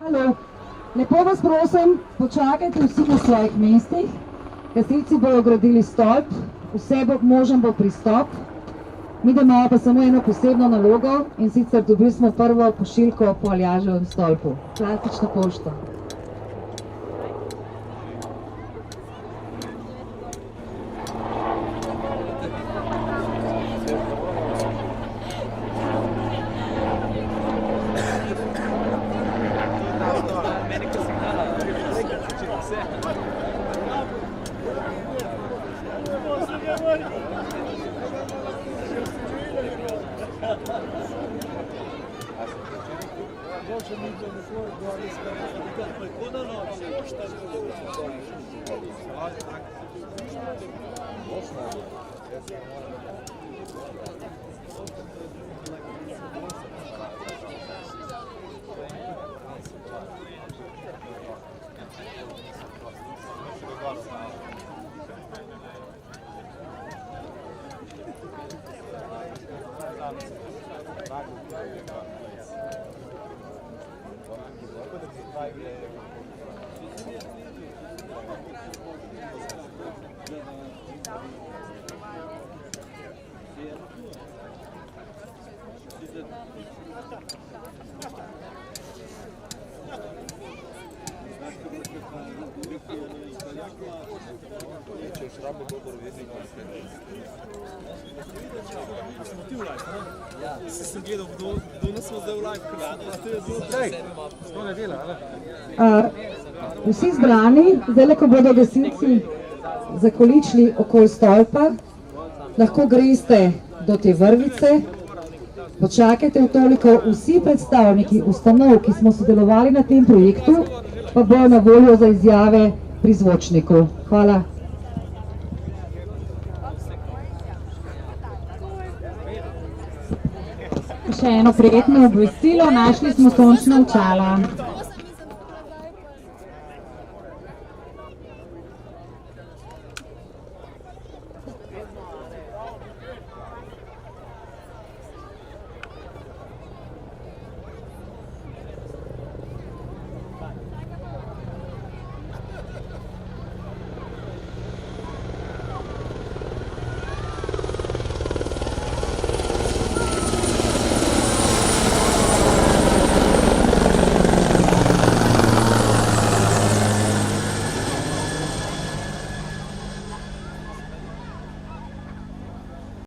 Halo, lepo vas prosim, počakajte vsi na svojih mestih. Gasilci bodo gradili stolp, vse možen bo pristop. Mi da imamo pa samo eno posebno nalogo in sicer dobili smo prvo pošiljko po Aljaževem stolpu. Klasična pošta. Sem gledal, kdo nas smo zdaj v live, Vsi zbrani, zdaj ko bodo gasilci zakoličili okoli stolpa, lahko greste do te vrvice, počakajte v toliko, vsi predstavniki ustanov, ki smo sodelovali na tem projektu, pa bojo na voljo za izjave pri zvočniku. Hvala. Še eno prijetno obvestilo, našli smo sončna očala.